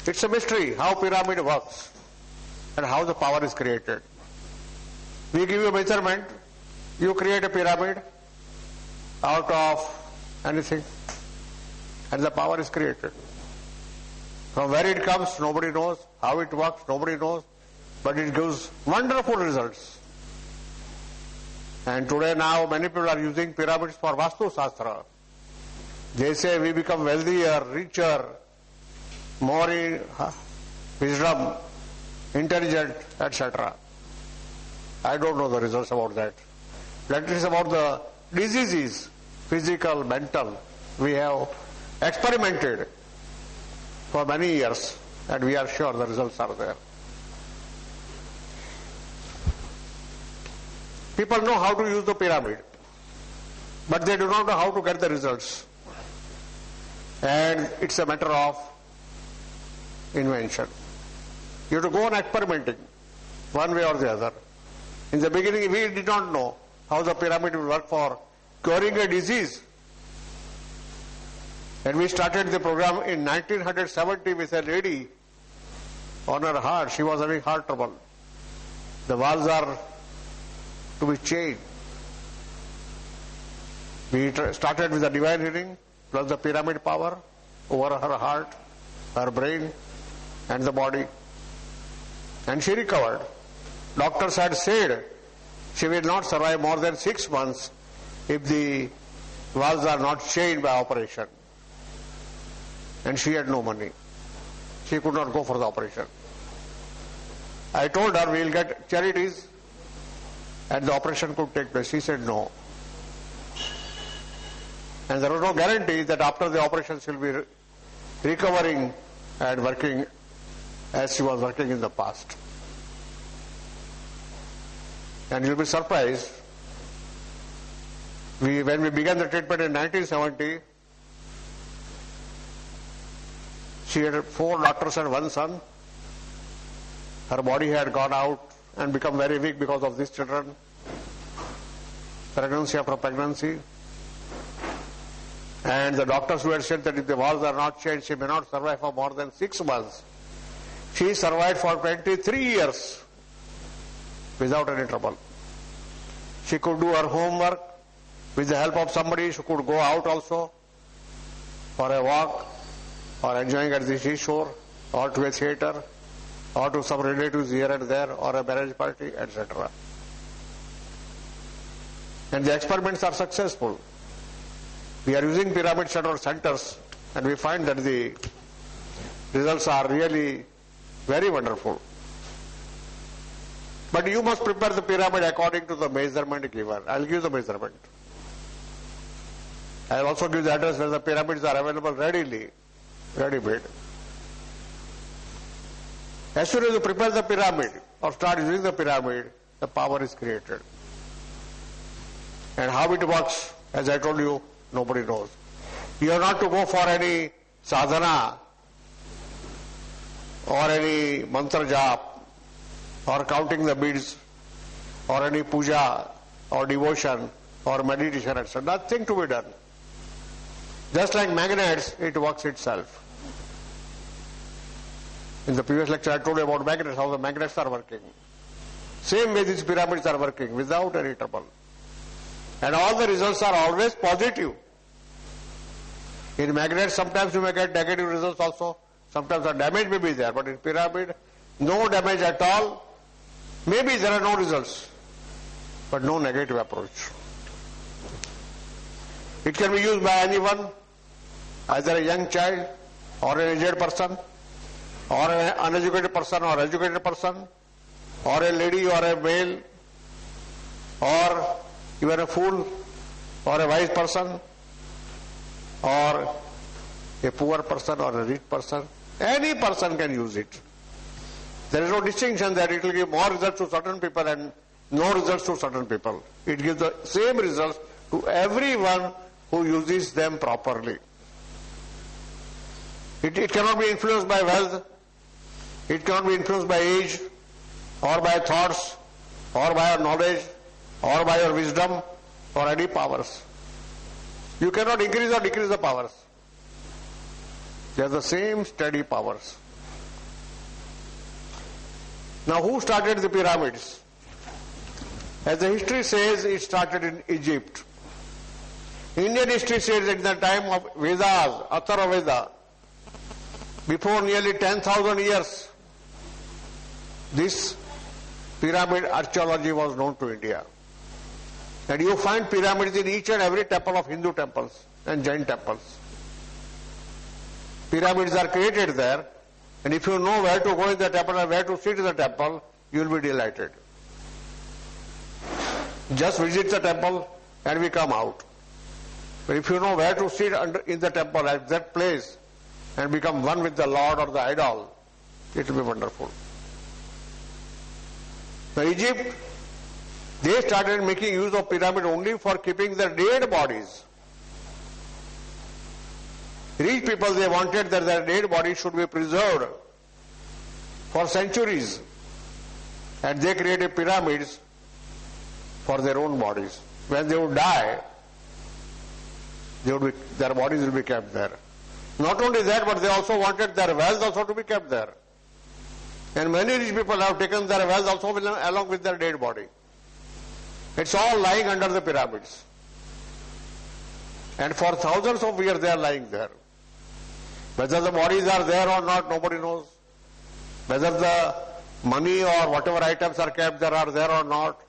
It's a mystery how pyramid works and how the power is created. We give you a measurement, you create a pyramid out of anything, and the power is created. From where it comes, nobody knows. How it works, nobody knows. But it gives wonderful results. And today now many people are using pyramids for Vastu Shastra. They say we become wealthier, richer, more in wisdom, intelligent, etc. I don't know the results about that. That is about the diseases, physical, mental. We have experimented for many years and we are sure the results are there. People know how to use the pyramid, but they do not know how to get the results. And it's a matter of invention. You have to go on experimenting one way or the other. In the beginning, we did not know how the pyramid will work for curing a disease. And we started the program in 1970 with a lady on her heart. She was having heart trouble. The valves are to be changed. We started with the divine healing plus the pyramid power over her heart, her brain and the body. And she recovered. Doctors had said she will not survive more than 6 months if the valves are not changed by operation. And she had no money. She could not go for the operation. I told her we will get charities and the operation could take place. She said no. And there was no guarantee that after the operation she will be recovering and working as she was working in the past. And you'll be surprised, when we began the treatment in 1970, she had 4 daughters and 1 son. Her body had gone out and become very weak because of these children. Pregnancy after pregnancy. And the doctors who had said that if the valves are not changed, she may not survive for more than 6 months. She survived for 23 years without any trouble. She could do her homework with the help of somebody. She could go out also for a walk or enjoying at the seashore or to a theatre or to some relatives here and there or a marriage party, etc. And the experiments are successful. We are using pyramids at our centers and we find that the results are really very wonderful. But you must prepare the pyramid according to the measurement given. I will give the measurement. I will also give the address where the pyramids are available ready-made. As soon as you prepare the pyramid or start using the pyramid, the power is created. And how it works, as I told you, nobody knows. You are not to go for any sadhana or any mantra jap or counting the beads or any puja or devotion or meditation, etc. Nothing to be done. Just like magnets, it works itself. In the previous lecture I told you about magnets, how the magnets are working. Same way these pyramids are working without any trouble. And all the results are always positive. In magnets sometimes you may get negative results also. Sometimes the damage may be there, but in pyramid, no damage at all. Maybe there are no results, but no negative approach. It can be used by anyone, either a young child or an aged person or an uneducated person or educated person or a lady or a male or even a fool or a wise person or a poor person or a rich person. Any person can use it. There is no distinction that it will give more results to certain people and no results to certain people. It gives the same results to everyone who uses them properly. It cannot be influenced by wealth, it cannot be influenced by age or by thoughts or by your knowledge or by your wisdom or any powers. You cannot increase or decrease the powers. They are the same steady powers. Now, who started the pyramids? As the history says, it started in Egypt. Indian history says at the time of Vedas, Atharva Veda, before nearly 10,000 years, this pyramid archaeology was known to India. And you find pyramids in each and every temple of Hindu temples and Jain temples. Pyramids are created there, and if you know where to go in the temple and where to sit in the temple, you will be delighted. Just visit the temple and we come out. But if you know where to sit in the temple at that place and become one with the Lord or the idol, it will be wonderful. So Egypt, they started making use of pyramid only for keeping their dead bodies. Rich people, they wanted that their dead bodies should be preserved for centuries. And they created pyramids for their own bodies. When they would die, their bodies will be kept there. Not only that, but they also wanted their wealth also to be kept there. And many rich people have taken their wealth also along with their dead body. It's all lying under the pyramids. And for thousands of years they are lying there. Whether the bodies are there or not, nobody knows. Whether the money or whatever items are kept there are there or not,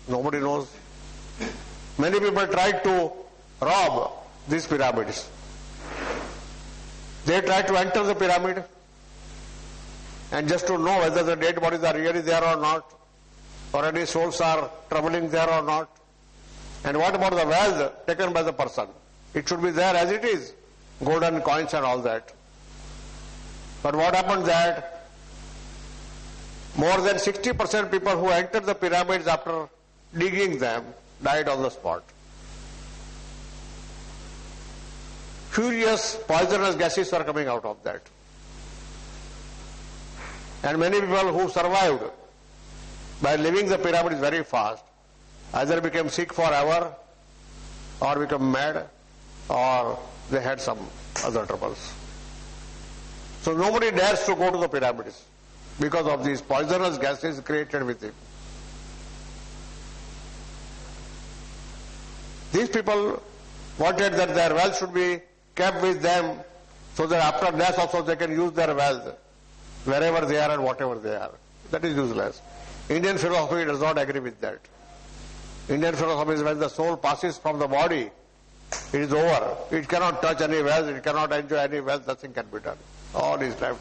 nobody knows. Many people tried to rob these pyramids. They tried to enter the pyramid and just to know whether the dead bodies are really there or not, or any souls are traveling there or not. And what about the wealth taken by the person? It should be there as it is, golden coins and all that. But what happened that more than 60% people who entered the pyramids after digging them died on the spot. Furious poisonous gases were coming out of that. And many people who survived by leaving the pyramids very fast either became sick forever or become mad or they had some other troubles. So nobody dares to go to the pyramids because of these poisonous gases created with it. These people wanted that their wealth should be kept with them so that after death also they can use their wealth wherever they are and whatever they are. That is useless. Indian philosophy does not agree with that. Indian philosophy is when the soul passes from the body, it is over. It cannot touch any wealth, it cannot enjoy any wealth, nothing can be done. All is left.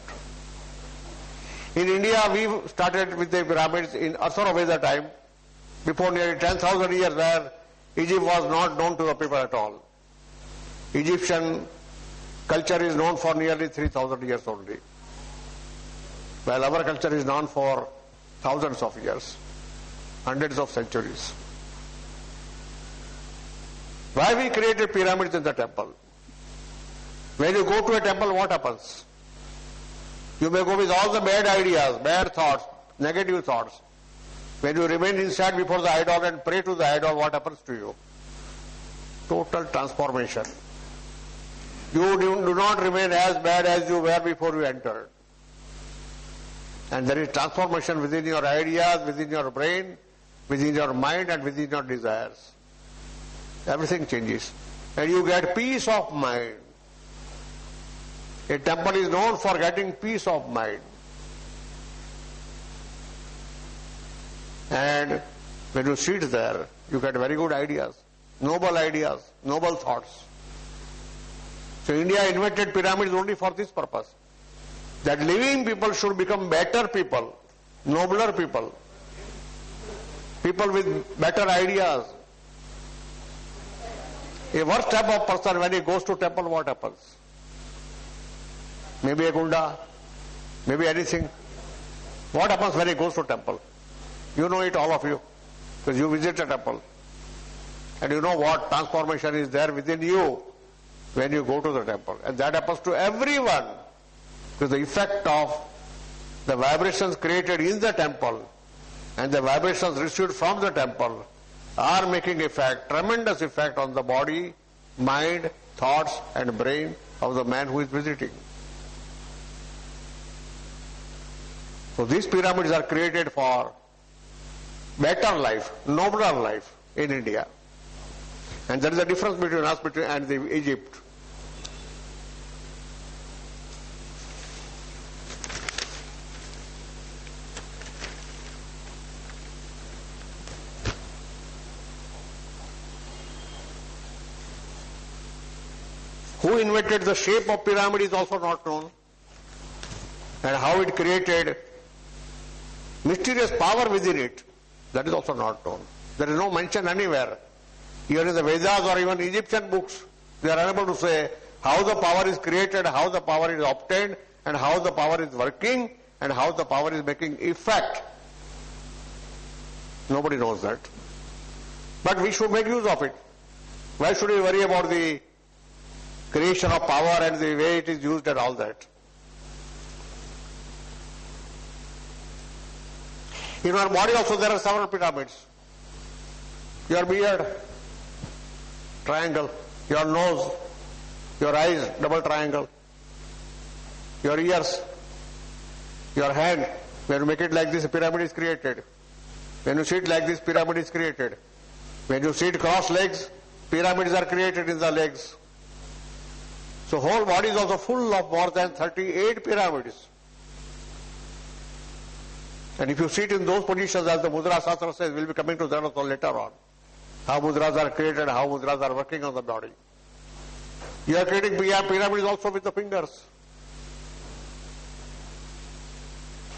In India, we started with the pyramids in Atharva Veda time, before nearly 10,000 years, where Egypt was not known to the people at all. Egyptian culture is known for nearly 3,000 years only, while our culture is known for thousands of years, hundreds of centuries. Why we created pyramids in the temple? When you go to a temple, what happens? You may go with all the bad ideas, bad thoughts, negative thoughts. When you remain inside before the idol and pray to the idol, what happens to you? Total transformation. You do not remain as bad as you were before you entered. And there is transformation within your ideas, within your brain, within your mind and within your desires. Everything changes. And you get peace of mind. A temple is known for getting peace of mind. And when you sit there, you get very good ideas, noble thoughts. So India invented pyramids only for this purpose, that living people should become better people, nobler people, people with better ideas. A worse type of person, when he goes to temple, what happens? Maybe a gunda, maybe anything. What happens when he goes to temple? You know it, all of you, because you visit a temple. And you know what transformation is there within you when you go to the temple. And that happens to everyone, with the effect of the vibrations created in the temple and the vibrations received from the temple are making effect, tremendous effect on the body, mind, thoughts and brain of the man who is visiting. So these pyramids are created for better life, nobler life in India. And there is a difference between us and Egypt. Who invented the shape of pyramid is also not known, and how it created mysterious power within it, that is also not known. There is no mention anywhere, even in the Vedas or even Egyptian books. They are unable to say how the power is created, how the power is obtained, and how the power is working, and how the power is making effect. Nobody knows that. But we should make use of it. Why should we worry about the creation of power and the way it is used and all that? In our body also there are several pyramids. Your beard, triangle. Your nose, your eyes, double triangle. Your ears, your hand. When you make it like this, a pyramid is created. When you sit like this, pyramid is created. When you sit cross legs, pyramids are created in the legs. So whole body is also full of more than 38 pyramids. And if you sit in those positions, as the Mudra Shastra says, we'll be coming to that also later on. How mudras are created, how mudras are working on the body. You are creating pyramids also with the fingers.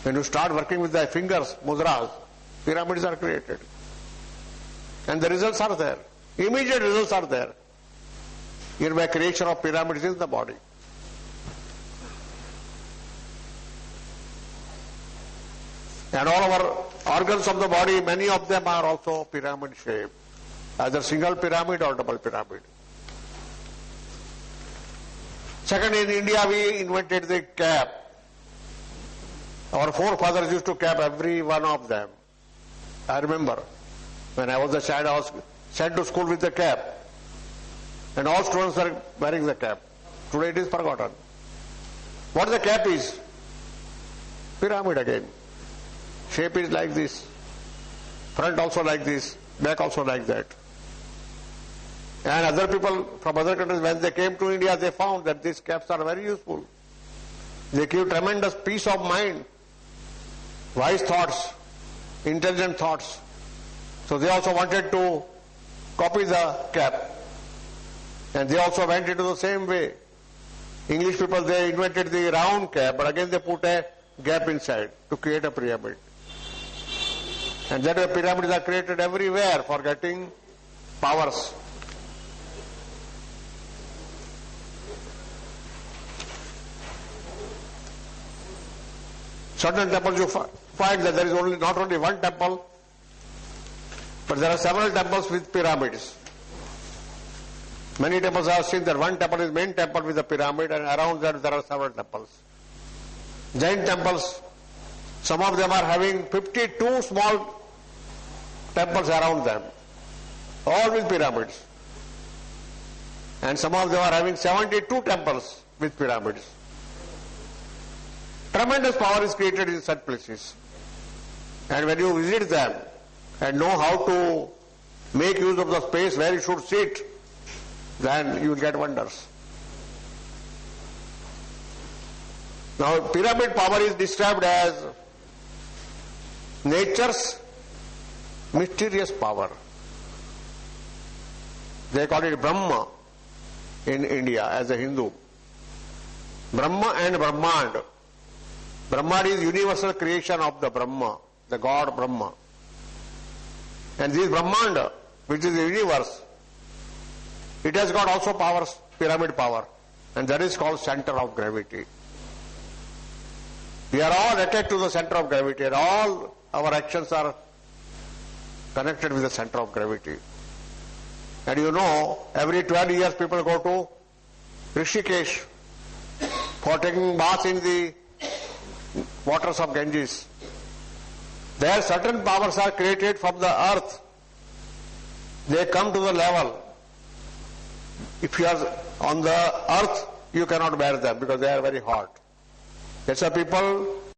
When you start working with the fingers, mudras, pyramids are created. And the results are there. Immediate results are there. In my creation of pyramids in the body. And all our organs of the body, many of them are also pyramid shaped. Either single pyramid or double pyramid. Second, in India we invented the cap. Our forefathers used to cap every one of them. I remember when I was a child, I was sent to school with the cap. And all students are wearing the cap. Today it is forgotten. What the cap is? Pyramid again. Shape is like this. Front also like this. Back also like that. And other people from other countries, when they came to India, they found that these caps are very useful. They give tremendous peace of mind, wise thoughts, intelligent thoughts. So they also wanted to copy the cap. And they also went into the same way. English people, they invented the round cap, but again they put a gap inside to create a pyramid. And that way pyramids are created everywhere for getting powers. Certain temples you find that there is not only one temple, but there are several temples with pyramids. Many temples I have seen that one temple is main temple with a pyramid, and around that there are several temples. Jain temples, some of them are having 52 small temples around them, all with pyramids. And some of them are having 72 temples with pyramids. Tremendous power is created in such places. And when you visit them and know how to make use of the space where you should sit, then you will get wonders. Now, pyramid power is described as nature's mysterious power. They call it Brahma in India as a Hindu. Brahma and Brahmand. Brahma is universal creation of the Brahma, the God Brahma. And this Brahmanda, which is the universe, it has got also powers, pyramid power, and that is called center of gravity. We are all attached to the center of gravity, and all our actions are connected with the center of gravity. And you know, every 12 years people go to Rishikesh for taking bath in the waters of Ganges. There certain powers are created from the earth. They come to the level. If you are on the earth, you cannot bear them because they are very hot. That's why people